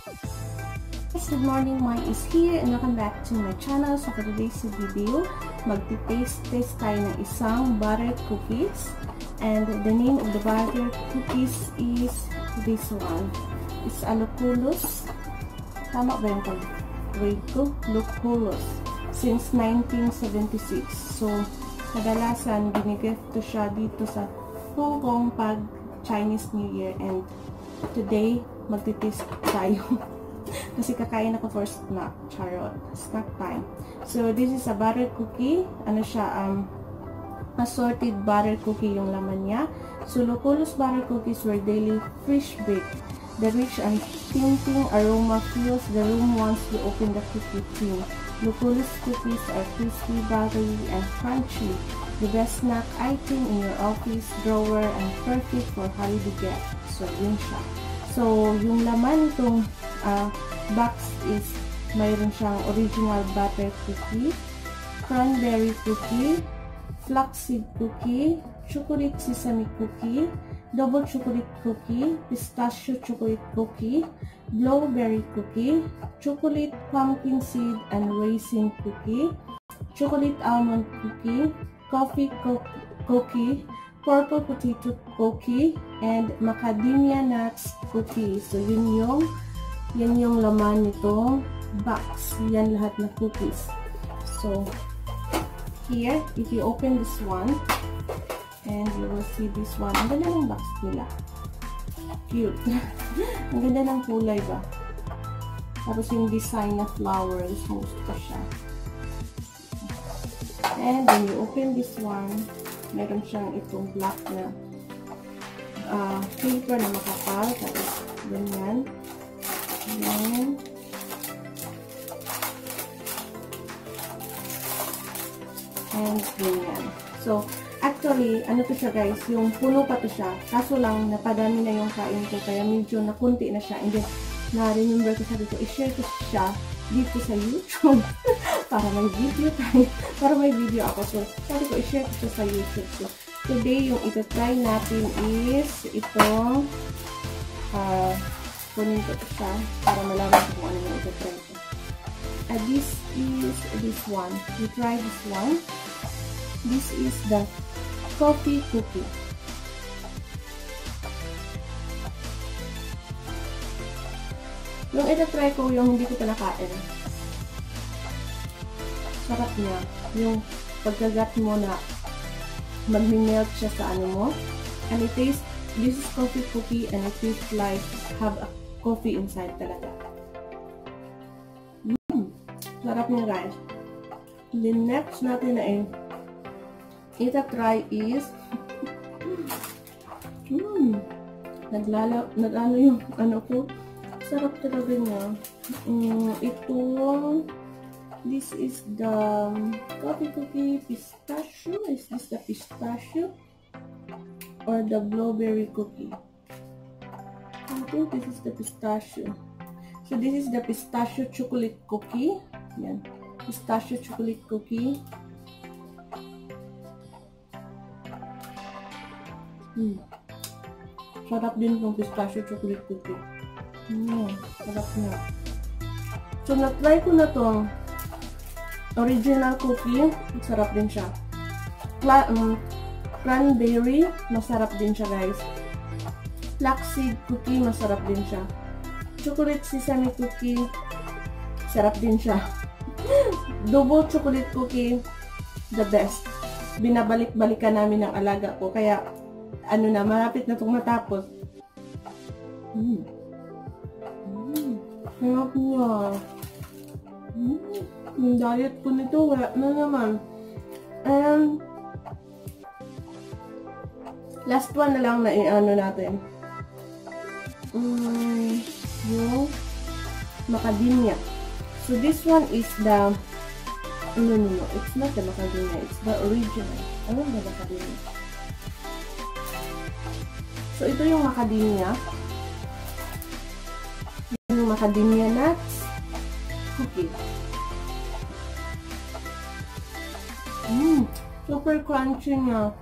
Good morning, Mhai is here and welcome back to my channel. So for today's video, magti-taste tayo ng isang butter cookies. And the name of the butter cookies is this one. It's a LUCULUS. Tama ba yung pag-grade ko? LUCULUS. Since 1976. So, kadalasan binigift to siya dito sa Hong Kong pag Chinese New Year. And today, magti-taste tayo. Kasi kakain ako for snack. Charot. Snack time. So, this is a butter cookie. Ano siya? Assorted butter cookie yung laman niya. So, LUCULUS butter cookies were daily fresh baked. The rich and tempting aroma fills the room once you open the cookie tin. LUCULUS cookies are crispy, buttery, and crunchy. The best snack item in your office drawer and perfect for holiday gift. So, yun siya. So, yung laman itong box is mayroon siyang original butter cookie, cranberry cookie, flaxseed cookie, chocolate sesame cookie, double chocolate cookie, pistachio chocolate cookie, blueberry cookie, chocolate pumpkin seed and raisin cookie, chocolate almond cookie, coffee cookie, purple potato cookie, and macadamia nuts cookie. So, yan yung laman nitong box. Yan lahat na cookies. So, here, if you open this one, and you will see this one. Ang ganda ng box nila. Cute. Ang ganda ng kulay ba? Tapos yung design na flowers, gusto siya. And when you open this one, meron siyang itong black na paper na makapal. Tapos, ganyan. Ayan. And ganyan. So, actually, ano to siya guys, yung puno pa to siya. Kaso lang, napadami na yung kain ko. Kaya medyo nakunti na siya. And then, na-remember ko sabi ko, i-share ko siya dito sa YouTube. para may video tayo. Para may video ako. So, sabi ko, i-share ko siya sa YouTube. So, today, yung ito-try natin is itong kunin ko siya para malaman ko kung ano yung ito-try ko. This is this one. You try this one. This is the coffee cookie. Yung ito-try ko, yung hindi ko pa nakain. Sarap niya. Yung pagkagat mo na mag-melt siya sa ano mo. And it tastes, this is coffee cookie and it tastes like have a coffee inside talaga. Sarap niya guys. The next natin na ita-try is nag-ano yung ano ko. Sarap talaga niya. This is the coffee cookie pistachio. Is this the pistachio? Or the blueberry cookie? I think this is the pistachio. So this is the pistachio chocolate cookie. Yan. Pistachio chocolate cookie. Sarap din itong pistachio chocolate cookie. Sarap niya. So na-try ko na itong original cookie. Sarap din siya. Cranberry. Masarap din siya guys. Flaxseed cookie, masarap din siya. Chocolate sesame cookie, sarap din siya. Double chocolate cookie, the best. Binabalik-balikan namin ng alaga ko, kaya ano na, malapit na itong matapos. Sarap niya. Yung diet ko nito, wala na naman. And last one na lang na i-ano natin. Yung macadamia. So this one is the no, it's not the macadamia, it's the original. Ano ba macadamia? So ito yung macadamia. Yung macadamia nuts cookie. Super crunchy niya.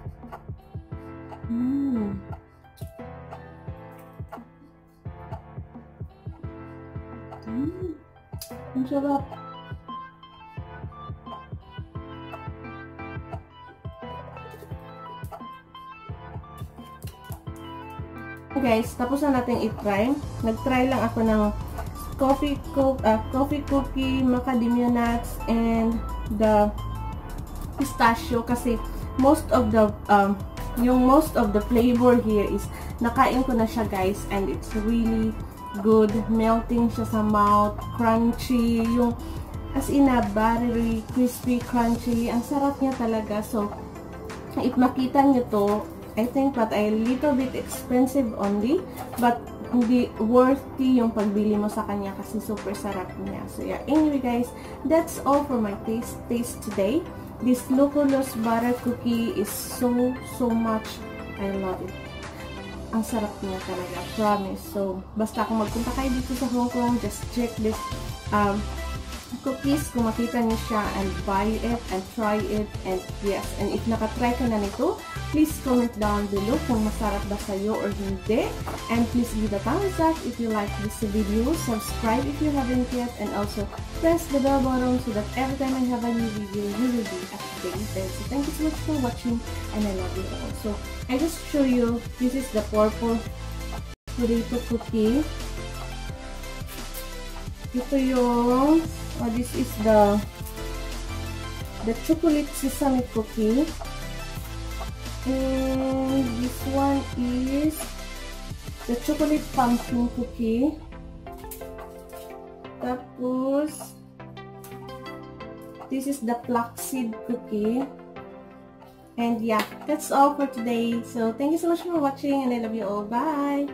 Ang sarap. Guys, tapos na natin i-try. Nag-try lang ako ng coffee cookie, macadamia nuts, and the pistachio kasi most of the flavor here is nakain ko na siya, guys, and it's really good. Melting siya sa mouth, crunchy, yung as in a buttery, crispy, crunchy. Ang sarap niya talaga. So, if makita niyo to, I think that a little bit expensive only, but hindi worthy yung pagbili mo sa kanya kasi super sarap niya. So yeah, anyway guys, that's all for my taste today. This LUCULUS butter cookie is so much, I love it. Ang sarap niya talaga, promise. So, basta kung magpunta kayo dito sa Hong Kong, just check this cookies, kung makita niyo siya, and buy it and try it. And yes, and if nakatry ka na nito, please comment down below kung masarap ba sa'yo or hindi. And please give a thumbs up if you like this video, subscribe if you haven't yet, and also press the bell button so that every time I have a new video, you will be updated. So thank you so much for watching, and I love you all. So I just show you, this is the purple potato cookie. Ito yung this is the chocolate sesame cookie, and this one is the chocolate pumpkin cookie. Tapos this is the flaxseed cookie. And yeah, that's all for today. So thank you so much for watching, and I love you all. Bye.